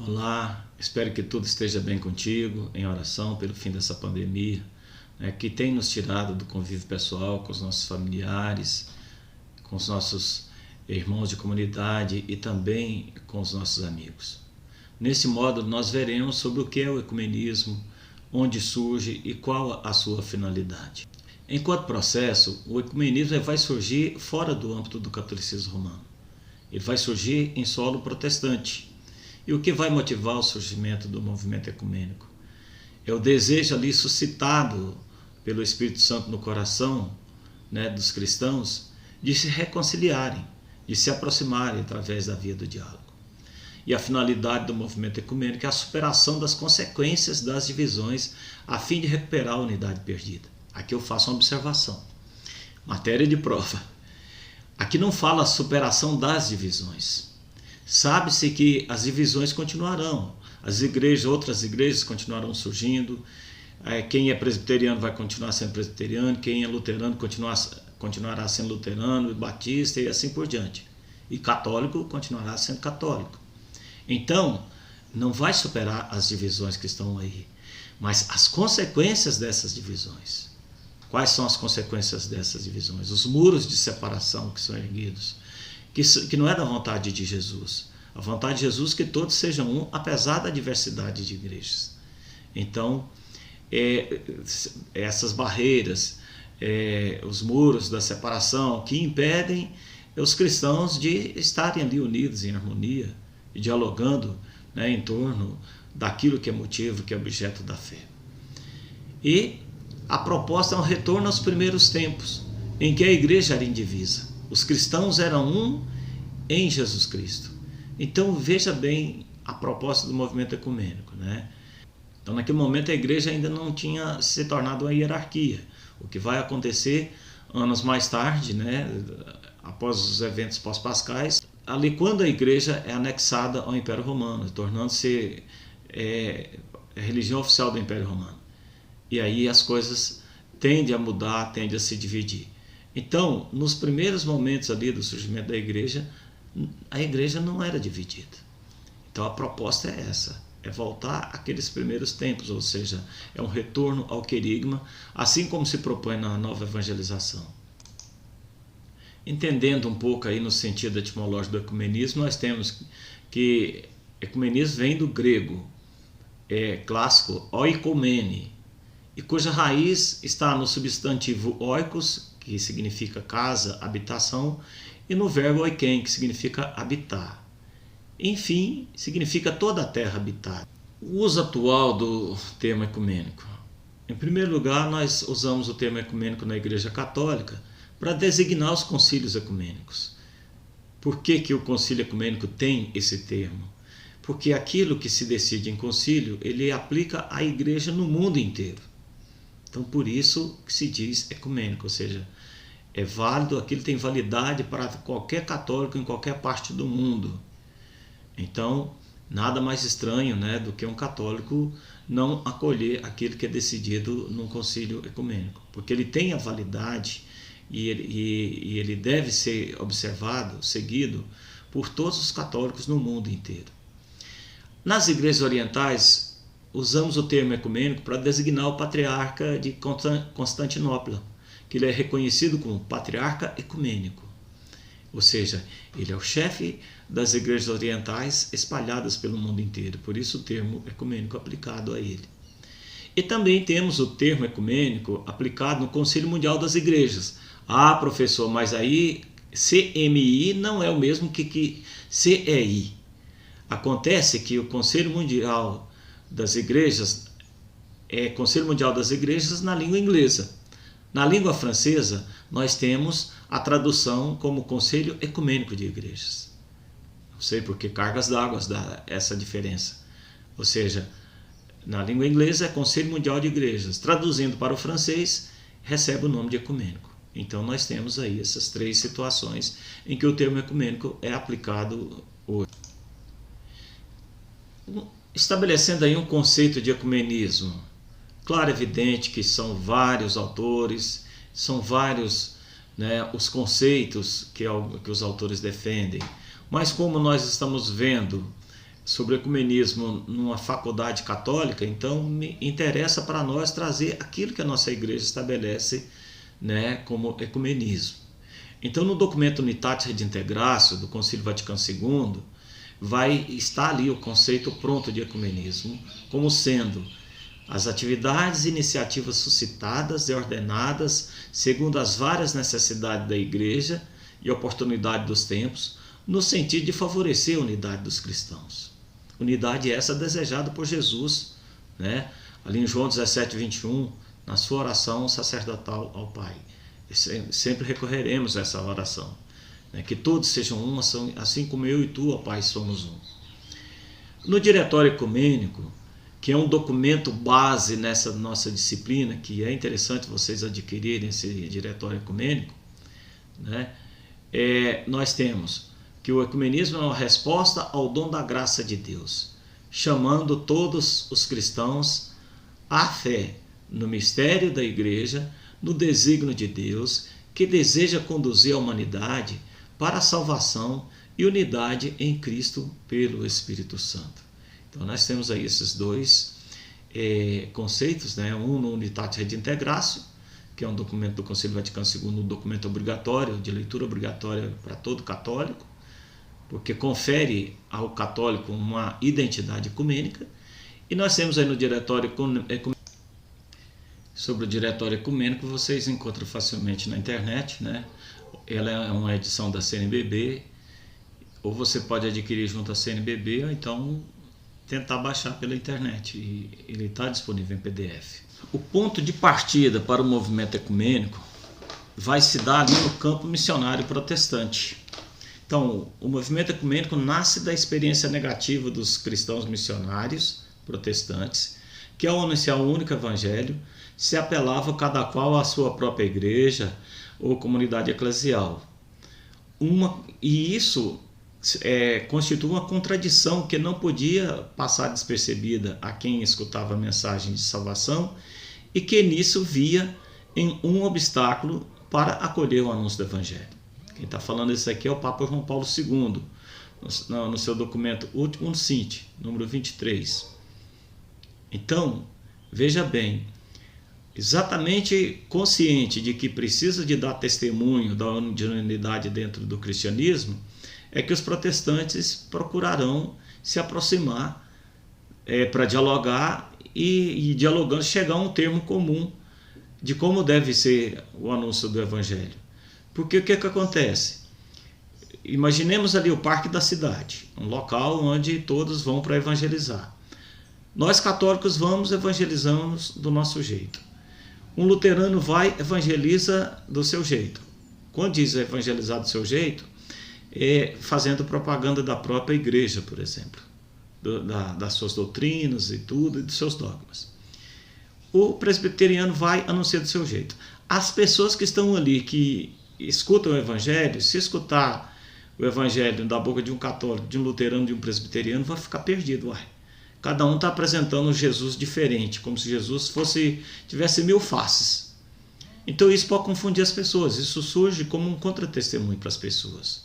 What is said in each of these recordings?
Olá, espero que tudo esteja bem contigo, em oração pelo fim dessa pandemia, que tem nos tirado do convívio pessoal com os nossos familiares, com os nossos irmãos de comunidade e também com os nossos amigos. Nesse módulo nós veremos sobre o que é o ecumenismo, onde surge e qual a sua finalidade. Enquanto processo, o ecumenismo vai surgir fora do âmbito do catolicismo romano. Ele vai surgir em solo protestante. E o que vai motivar o surgimento do movimento ecumênico? É o desejo ali suscitado pelo Espírito Santo no coração dos cristãos de se reconciliarem, de se aproximarem através da via do diálogo. E a finalidade do movimento ecumênico é a superação das consequências das divisões a fim de recuperar a unidade perdida. Aqui eu faço uma observação. Matéria de prova. Aqui não fala a superação das divisões. Sabe-se que as divisões continuarão. Outras igrejas continuarão surgindo. Quem é presbiteriano vai continuar sendo presbiteriano. Quem é luterano continuará sendo luterano, batista e assim por diante. E católico continuará sendo católico. Então, não vai superar as divisões que estão aí, mas as consequências dessas divisões. Quais são as consequências dessas divisões? Os muros de separação que são erguidos, que não é da vontade de Jesus. A vontade de Jesus é que todos sejam um, apesar da diversidade de igrejas. Então, essas barreiras, os muros da separação que impedem os cristãos de estarem ali unidos em harmonia e dialogando em torno daquilo que é motivo, que é objeto da fé. E a proposta é um retorno aos primeiros tempos, em que a igreja era indivisa. Os cristãos eram um em Jesus Cristo. Então veja bem a proposta do movimento ecumênico. Então naquele momento a igreja ainda não tinha se tornado uma hierarquia. O que vai acontecer anos mais tarde, após os eventos pós-pascais, ali quando a igreja é anexada ao Império Romano, tornando-se a religião oficial do Império Romano. E aí as coisas tendem a mudar, tendem a se dividir. Então, nos primeiros momentos ali do surgimento da igreja, a igreja não era dividida. Então a proposta é essa, é voltar àqueles primeiros tempos, ou seja, é um retorno ao querigma, assim como se propõe na nova evangelização. Entendendo um pouco aí no sentido etimológico do ecumenismo, nós temos que ecumenismo vem do grego clássico oikomene, e cuja raiz está no substantivo oikos, que significa casa, habitação, e no verbo oiken, que significa habitar. Enfim, significa toda a terra habitada. O uso atual do termo ecumênico. Em primeiro lugar, nós usamos o termo ecumênico na Igreja Católica para designar os concílios ecumênicos. Por que o concílio ecumênico tem esse termo? Porque aquilo que se decide em concílio, ele aplica à Igreja no mundo inteiro. Então, por isso que se diz ecumênico, ou seja, é válido, aquilo tem validade para qualquer católico em qualquer parte do mundo. Então, nada mais estranho do que um católico não acolher aquilo que é decidido num concílio ecumênico, porque ele tem a validade e ele deve ser observado, seguido por todos os católicos no mundo inteiro. Nas igrejas orientais, usamos o termo ecumênico para designar o patriarca de Constantinopla, que ele é reconhecido como patriarca ecumênico. Ou seja, ele é o chefe das igrejas orientais espalhadas pelo mundo inteiro, por isso o termo ecumênico aplicado a ele. E também temos o termo ecumênico aplicado no Concílio Mundial das Igrejas. Ah, professor, mas aí CMI não é o mesmo que CEI. Acontece que o Concílio Mundial das Igrejas é Concílio Mundial das Igrejas na língua inglesa. Na língua francesa, nós temos a tradução como Conselho Ecumênico de Igrejas. Não sei por que cargas d'água dá essa diferença. Ou seja, na língua inglesa é Conselho Mundial de Igrejas. Traduzindo para o francês, recebe o nome de ecumênico. Então nós temos aí essas três situações em que o termo ecumênico é aplicado hoje. Estabelecendo aí um conceito de ecumenismo. Claro, é evidente que são vários autores, são vários os conceitos que os autores defendem, mas como nós estamos vendo sobre ecumenismo numa faculdade católica, então me interessa para nós trazer aquilo que a nossa igreja estabelece, né, como ecumenismo. Então, no documento Unitatis Redintegratio do Concílio Vaticano II, vai estar ali o conceito pronto de ecumenismo, como sendo as atividades e iniciativas suscitadas e ordenadas segundo as várias necessidades da igreja e oportunidade dos tempos, no sentido de favorecer a unidade dos cristãos. Unidade essa desejada por Jesus, né? Ali em João 17, 21, na sua oração sacerdotal ao Pai. Sempre recorreremos a essa oração, né? Que todos sejam um, assim como eu e tu, ó Pai, somos um. No Diretório Ecumênico, que é um documento base nessa nossa disciplina, que é interessante vocês adquirirem esse Diretório Ecumênico, né? Nós temos que o ecumenismo é uma resposta ao dom da graça de Deus, chamando todos os cristãos à fé no mistério da igreja, no desígnio de Deus, que deseja conduzir a humanidade para a salvação e unidade em Cristo pelo Espírito Santo. Então nós temos aí esses dois conceitos, né? Um no Unitatis Redintegratio, que é um documento do Concílio Vaticano II, um documento obrigatório, de leitura obrigatória para todo católico, porque confere ao católico uma identidade ecumênica. E nós temos aí no Diretório Ecumênico, sobre o Diretório Ecumênico, vocês encontram facilmente na internet, né? Ela é uma edição da CNBB, ou você pode adquirir junto à CNBB, ou então tentar baixar pela internet, e ele está disponível em PDF. O ponto de partida para o movimento ecumênico vai se dar ali no campo missionário protestante. Então, o movimento ecumênico nasce da experiência negativa dos cristãos missionários protestantes, que ao anunciar o único evangelho, se apelava cada qual à sua própria igreja ou comunidade eclesial. E isso constitui uma contradição que não podia passar despercebida a quem escutava a mensagem de salvação e que nisso via em um obstáculo para acolher o anúncio do evangelho. Quem está falando isso aqui é o Papa João Paulo II, no seu documento Ultimum Sint, número 23. Então, veja bem, exatamente consciente de que precisa de dar testemunho da unidade dentro do cristianismo, é que os protestantes procurarão se aproximar para dialogar e dialogando chegar a um termo comum de como deve ser o anúncio do evangelho. Porque o que acontece? Imaginemos ali o parque da cidade, um local onde todos vão para evangelizar. Nós católicos vamos evangelizamos do nosso jeito. Um luterano vai evangeliza do seu jeito. Quando diz evangelizar do seu jeito, fazendo propaganda da própria igreja, por exemplo, das suas doutrinas e tudo, e dos seus dogmas. O presbiteriano vai anunciar do seu jeito. As pessoas que estão ali, que escutam o evangelho, se escutar o evangelho da boca de um católico, de um luterano, de um presbiteriano, vai ficar perdido. Cada um está apresentando um Jesus diferente, como se Jesus tivesse 1000 faces. Então isso pode confundir as pessoas, isso surge como um contra-testemunho para as pessoas.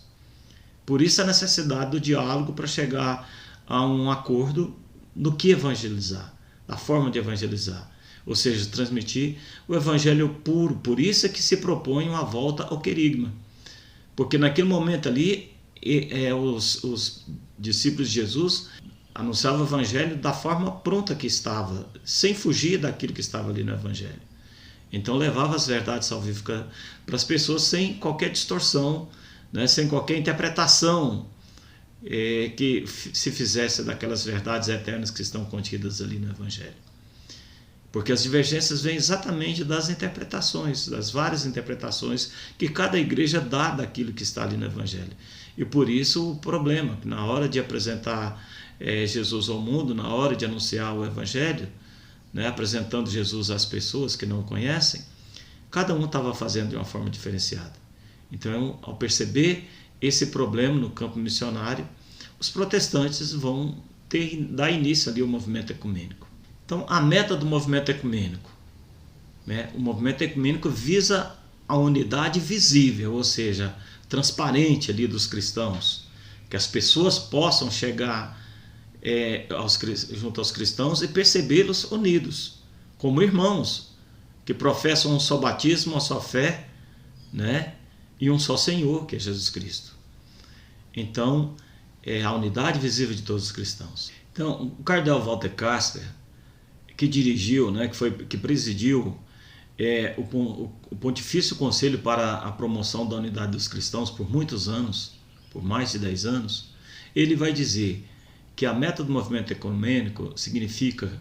Por isso a necessidade do diálogo para chegar a um acordo no que evangelizar, da forma de evangelizar, ou seja, transmitir o evangelho puro. Por isso é que se propõe uma volta ao querigma, porque naquele momento ali os discípulos de Jesus anunciavam o evangelho da forma pronta que estava, sem fugir daquilo que estava ali no evangelho. Então levava as verdades salvíficas para as pessoas sem qualquer distorção, né, sem qualquer interpretação que se fizesse daquelas verdades eternas que estão contidas ali no evangelho. Porque as divergências vêm exatamente das interpretações, das várias interpretações que cada igreja dá daquilo que está ali no evangelho. E por isso o problema, que na hora de apresentar Jesus ao mundo, na hora de anunciar o evangelho, né, apresentando Jesus às pessoas que não o conhecem, cada um estava fazendo de uma forma diferenciada. Então, ao perceber esse problema no campo missionário, os protestantes vão dar início ali ao movimento ecumênico. Então, a meta do movimento ecumênico, né? O movimento ecumênico visa a unidade visível, ou seja, transparente ali dos cristãos, que as pessoas possam chegar junto aos cristãos e percebê-los unidos, como irmãos, que professam um só batismo, uma só fé, né? E um só Senhor, que é Jesus Cristo. Então, é a unidade visível de todos os cristãos. Então, o cardeal Walter Castler, que dirigiu, né, que presidiu o Pontifício Conselho para a Promoção da Unidade dos Cristãos por muitos anos, por mais de 10 anos, ele vai dizer que a meta do movimento ecumênico significa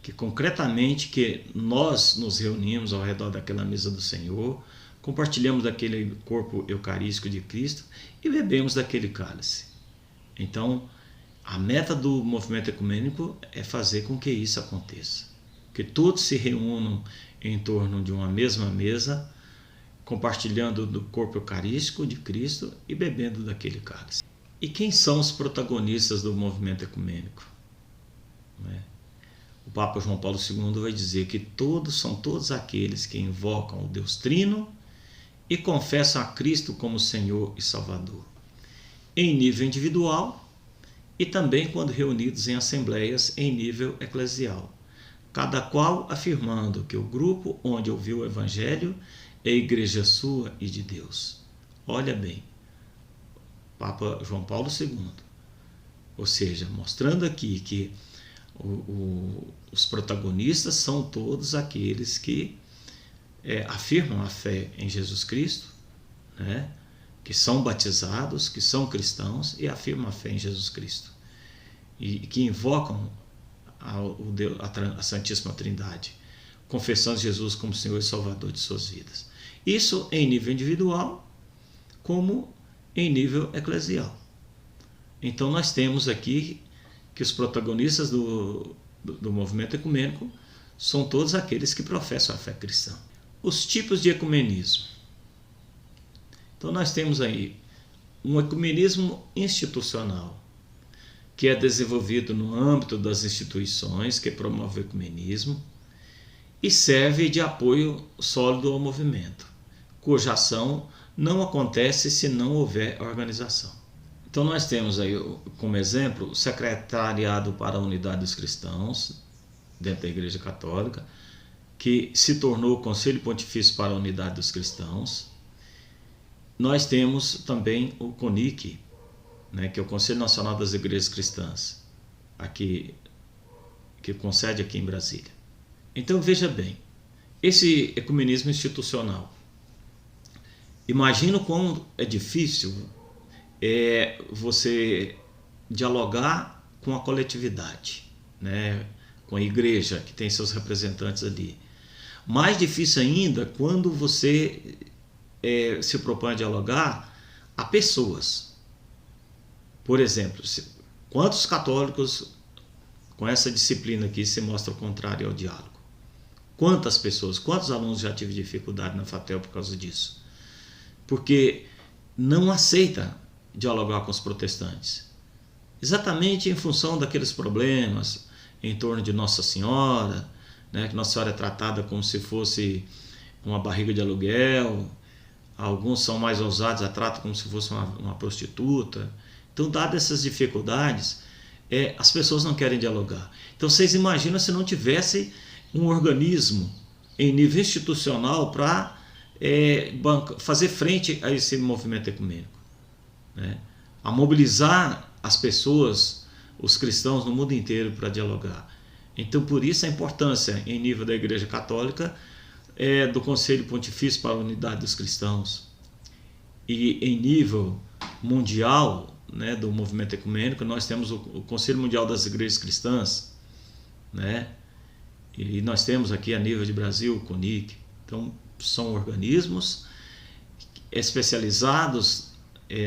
que concretamente que nós nos reunimos ao redor daquela mesa do Senhor, compartilhamos daquele corpo eucarístico de Cristo e bebemos daquele cálice. Então, a meta do movimento ecumênico é fazer com que isso aconteça, que todos se reúnam em torno de uma mesma mesa, compartilhando do corpo eucarístico de Cristo e bebendo daquele cálice. E quem são os protagonistas do movimento ecumênico? O Papa João Paulo II vai dizer que são todos aqueles que invocam o Deus Trino e confessam a Cristo como Senhor e Salvador, em nível individual e também quando reunidos em assembleias em nível eclesial, cada qual afirmando que o grupo onde ouviu o Evangelho é a igreja sua e de Deus. Olha bem, Papa João Paulo II, ou seja, mostrando aqui que os protagonistas são todos aqueles que afirmam a fé em Jesus Cristo, né? Que são batizados, que são cristãos e afirmam a fé em Jesus Cristo e que invocam a Santíssima Trindade, confessando Jesus como Senhor e Salvador de suas vidas. Isso em nível individual como em nível eclesial. Então nós temos aqui que os protagonistas do movimento ecumênico são todos aqueles que professam a fé cristã. Os tipos de ecumenismo. Então nós temos aí um ecumenismo institucional, que é desenvolvido no âmbito das instituições que promovem o ecumenismo e serve de apoio sólido ao movimento, cuja ação não acontece se não houver organização. Então nós temos aí como exemplo o Secretariado para a Unidade dos Cristãos, dentro da Igreja Católica, que se tornou o Conselho Pontifício para a Unidade dos Cristãos. Nós temos também o CONIC, né, que é o Conselho Nacional das Igrejas Cristãs, aqui, que concede aqui em Brasília. Então veja bem, esse ecumenismo institucional, imagina o quão é difícil você dialogar com a coletividade, né, com a igreja que tem seus representantes ali. Mais difícil ainda quando você se propõe a dialogar a pessoas. Por exemplo, quantos católicos com essa disciplina aqui se mostram contrários ao diálogo? Quantas pessoas, quantos alunos já tive dificuldade na FATEL por causa disso? Porque não aceita dialogar com os protestantes. Exatamente em função daqueles problemas em torno de Nossa Senhora, né, que Nossa Senhora é tratada como se fosse uma barriga de aluguel. Alguns são mais ousados, a tratam como se fosse uma prostituta. Então, dadas essas dificuldades, as pessoas não querem dialogar. Então, vocês imaginam se não tivesse um organismo em nível institucional para fazer frente a esse movimento ecumênico, né? A mobilizar as pessoas, os cristãos no mundo inteiro para dialogar. Então, por isso a importância em nível da Igreja Católica do Conselho Pontifício para a Unidade dos Cristãos, e em nível mundial, né, do movimento ecumênico, nós temos o Conselho Mundial das Igrejas Cristãs, né, e nós temos aqui a nível de Brasil o CONIC. Então são organismos especializados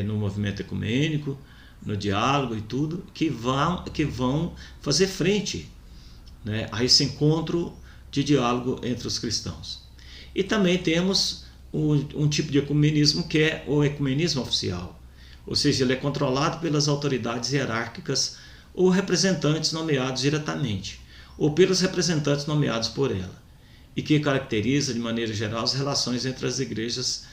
no movimento ecumênico, no diálogo e tudo, que vão fazer frente, né, a esse encontro de diálogo entre os cristãos. E também temos um tipo de ecumenismo que é o ecumenismo oficial, ou seja, ele é controlado pelas autoridades hierárquicas ou representantes nomeados diretamente, ou pelos representantes nomeados por ela, e que caracteriza de maneira geral as relações entre as igrejas,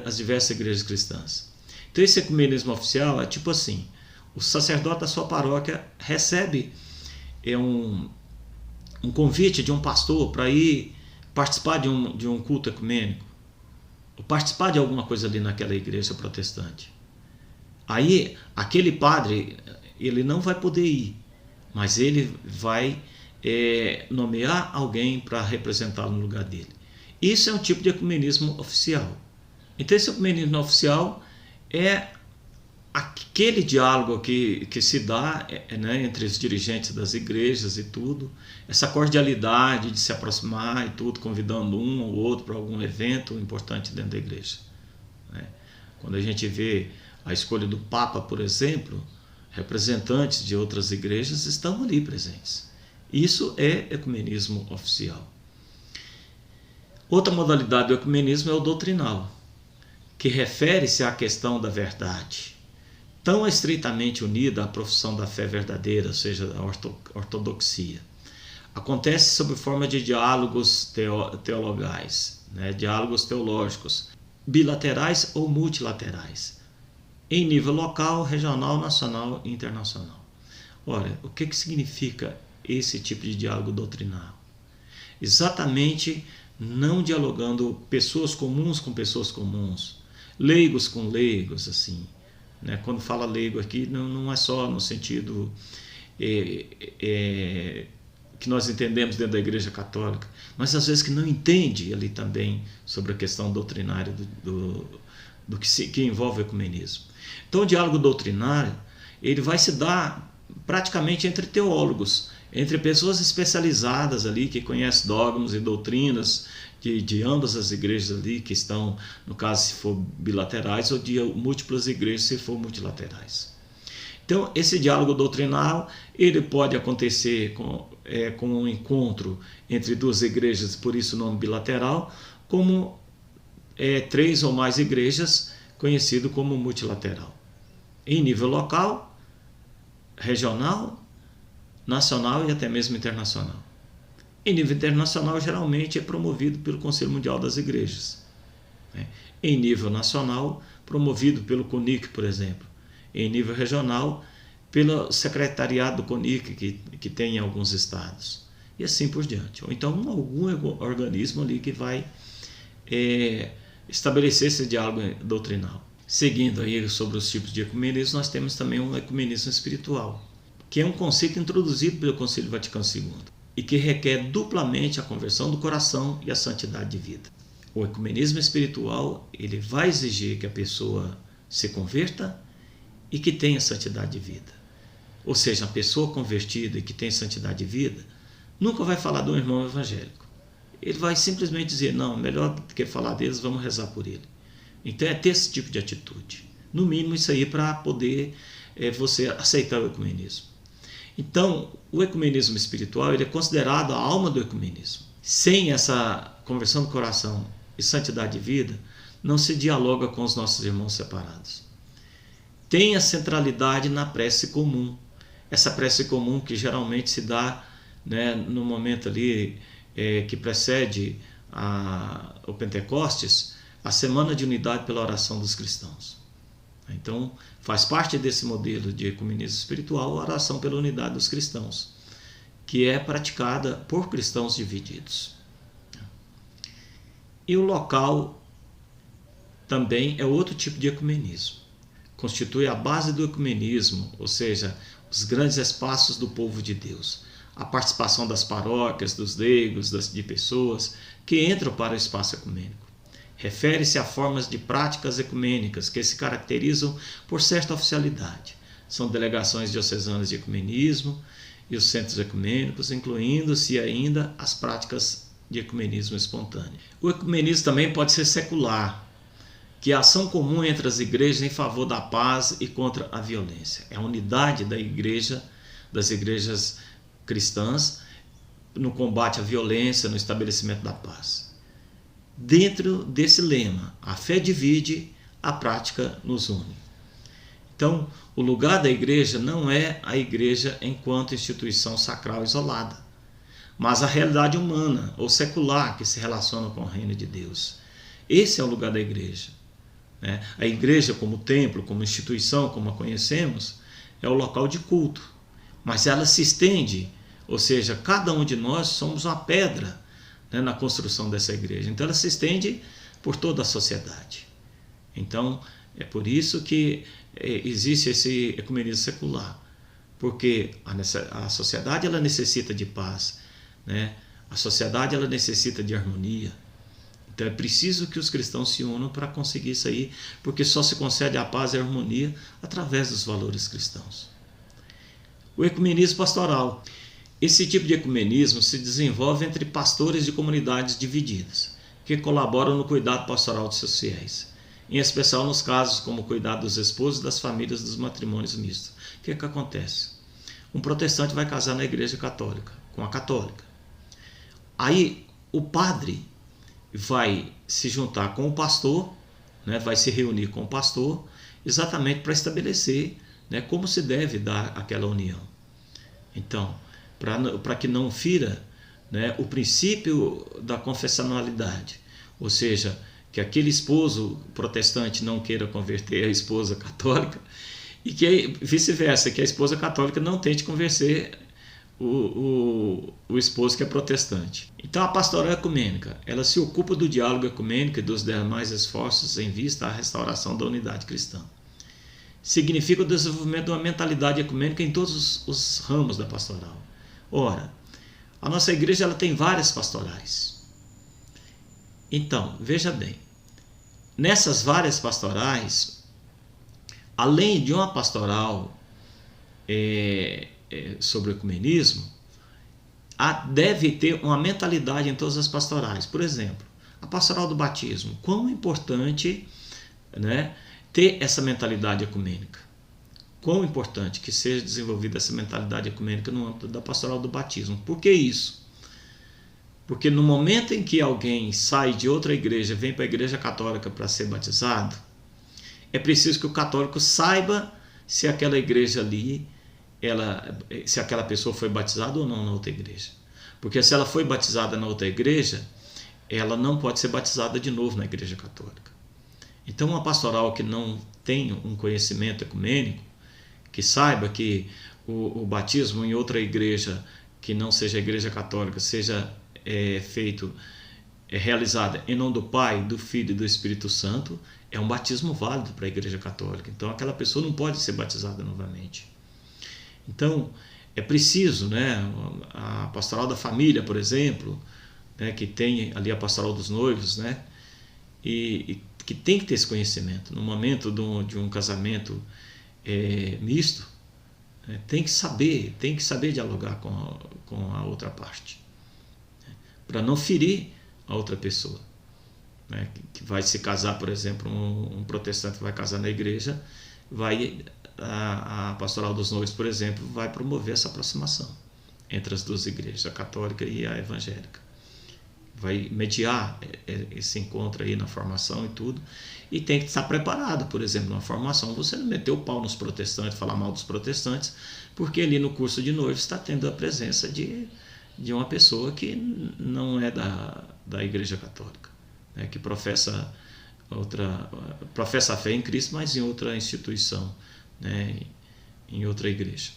as diversas igrejas cristãs. Então esse ecumenismo oficial é tipo assim: O sacerdote da sua paróquia recebe um convite de um pastor para ir participar de um culto ecumênico, ou participar de alguma coisa ali naquela igreja protestante. Aí, aquele padre, ele não vai poder ir, mas ele vai nomear alguém para representá-lo no lugar dele. Isso é um tipo de ecumenismo oficial. Então, esse ecumenismo oficial é aquele diálogo que se dá entre os dirigentes das igrejas e tudo, essa cordialidade de se aproximar e tudo, convidando um ou outro para algum evento importante dentro da igreja. Quando a gente vê a escolha do Papa, por exemplo, representantes de outras igrejas estão ali presentes. Isso é ecumenismo oficial. Outra modalidade do ecumenismo é o doutrinal, que refere-se à questão da verdade, tão estreitamente unida à profissão da fé verdadeira, ou seja, a ortodoxia. Acontece sob forma de diálogos teologais, diálogos teológicos, bilaterais ou multilaterais, em nível local, regional, nacional e internacional. Ora, o que significa esse tipo de diálogo doutrinal? Exatamente não dialogando pessoas comuns com pessoas comuns, leigos com leigos, assim. Quando fala leigo aqui, não é só no sentido que nós entendemos dentro da Igreja Católica, mas às vezes que não entende ali também sobre a questão doutrinária do que envolve o ecumenismo. Então, o diálogo doutrinário ele vai se dar praticamente entre teólogos, entre pessoas especializadas ali que conhecem dogmas e doutrinas de ambas as igrejas ali que estão, no caso, se for bilaterais, ou de múltiplas igrejas, se for multilaterais. Então, esse diálogo doutrinal ele pode acontecer com um encontro entre duas igrejas, por isso o nome bilateral, como 3 ou mais igrejas, conhecido como multilateral. Em nível local, regional, nacional e até mesmo internacional. Em nível internacional, geralmente é promovido pelo Conselho Mundial das Igrejas. Em nível nacional, promovido pelo CONIC, por exemplo. Em nível regional, pelo secretariado do CONIC, que tem em alguns estados. E assim por diante. Ou então, algum organismo ali que vai estabelecer esse diálogo doutrinal. Seguindo aí sobre os tipos de ecumenismo, nós temos também um ecumenismo espiritual, que é um conceito introduzido pelo Concílio Vaticano II e que requer duplamente a conversão do coração e a santidade de vida. O ecumenismo espiritual ele vai exigir que a pessoa se converta e que tenha santidade de vida. Ou seja, a pessoa convertida e que tem santidade de vida nunca vai falar de um irmão evangélico. Ele vai simplesmente dizer, não, melhor do que falar deles, vamos rezar por ele. Então é ter esse tipo de atitude. No mínimo isso aí para poder você aceitar o ecumenismo. Então, o ecumenismo espiritual ele é considerado a alma do ecumenismo. Sem essa conversão do coração e santidade de vida, não se dialoga com os nossos irmãos separados. Tem a centralidade na prece comum. Essa prece comum que geralmente se dá no momento ali que precede o Pentecostes, a Semana de Unidade pela Oração dos Cristãos. Então, faz parte desse modelo de ecumenismo espiritual a oração pela unidade dos cristãos, que é praticada por cristãos divididos. E o local também é outro tipo de ecumenismo. Constitui a base do ecumenismo, ou seja, os grandes espaços do povo de Deus. A participação das paróquias, dos leigos, de pessoas que entram para o espaço ecumênico. Refere-se a formas de práticas ecumênicas que se caracterizam por certa oficialidade. São delegações diocesanas de ecumenismo e os centros ecumênicos, incluindo-se ainda as práticas de ecumenismo espontâneo. O ecumenismo também pode ser secular, que é a ação comum entre as igrejas em favor da paz e contra a violência. É a unidade da igreja, das igrejas cristãs, no combate à violência, no estabelecimento da paz. Dentro desse lema, a fé divide, a prática nos une. Então, o lugar da igreja não é a igreja enquanto instituição sacral isolada, mas a realidade humana ou secular que se relaciona com o reino de Deus. Esse é o lugar da igreja. A igreja como templo, como instituição, como a conhecemos, é o local de culto, mas ela se estende, ou seja, cada um de nós somos uma pedra, né, na construção dessa igreja. Então ela se estende por toda a sociedade. Então é por isso que existe esse ecumenismo secular, porque a sociedade ela necessita de paz, né? A sociedade ela necessita de harmonia. Então é preciso que os cristãos se unam para conseguir isso aí, porque só se concede a paz e a harmonia através dos valores cristãos. O ecumenismo pastoral. Esse tipo de ecumenismo se desenvolve entre pastores de comunidades divididas, que colaboram no cuidado pastoral de seus fiéis, em especial nos casos como o cuidado dos esposos e das famílias dos matrimônios mistos. O que acontece? Um protestante vai casar na igreja católica, com a católica. Aí o padre vai se juntar com o pastor, né, vai se reunir com o pastor, exatamente para estabelecer, né, como se deve dar aquela união. Então, para que não fira, né, o princípio da confessionalidade, ou seja, que aquele esposo protestante não queira converter a esposa católica e que vice-versa, que a esposa católica não tente convencer o esposo que é protestante. Então a pastoral ecumênica, ela se ocupa do diálogo ecumênico e dos demais esforços em vista à restauração da unidade cristã. Significa o desenvolvimento de uma mentalidade ecumênica em todos os ramos da pastoral. Ora, a nossa igreja ela tem várias pastorais. Então, veja bem, nessas várias pastorais, além de uma pastoral sobre o ecumenismo, deve ter uma mentalidade em todas as pastorais. Por exemplo, a pastoral do batismo. Quão importante, né, ter essa mentalidade ecumênica. Quão importante que seja desenvolvida essa mentalidade ecumênica no âmbito da pastoral do batismo. Por que isso? Porque no momento em que alguém sai de outra igreja, vem para a igreja católica para ser batizado, é preciso que o católico saiba se aquela igreja ali, se aquela pessoa foi batizada ou não na outra igreja. Porque se ela foi batizada na outra igreja, ela não pode ser batizada de novo na igreja católica. Então uma pastoral que não tem um conhecimento ecumênico, que saiba que o batismo em outra igreja que não seja a igreja católica seja realizada em nome do Pai, do Filho e do Espírito Santo, é um batismo válido para a igreja católica. Então aquela pessoa não pode ser batizada novamente. Então é preciso, né, a pastoral da família, por exemplo, né, que tem ali a pastoral dos noivos, né, e que tem que ter esse conhecimento. No momento de um casamento misto, né, tem que saber dialogar com a outra parte, né, para não ferir a outra pessoa, né, que vai se casar, por exemplo, um protestante vai casar na igreja, a pastoral dos noivos, por exemplo, vai promover essa aproximação entre as duas igrejas, a católica e a evangélica. Vai mediar esse encontro aí na formação e tudo, e tem que estar preparado. Por exemplo, na formação, você não meter o pau nos protestantes, falar mal dos protestantes, porque ali no curso de noivos está tendo a presença de uma pessoa que não é da igreja católica, né, que professa a fé em Cristo, mas em outra instituição, né, em outra igreja.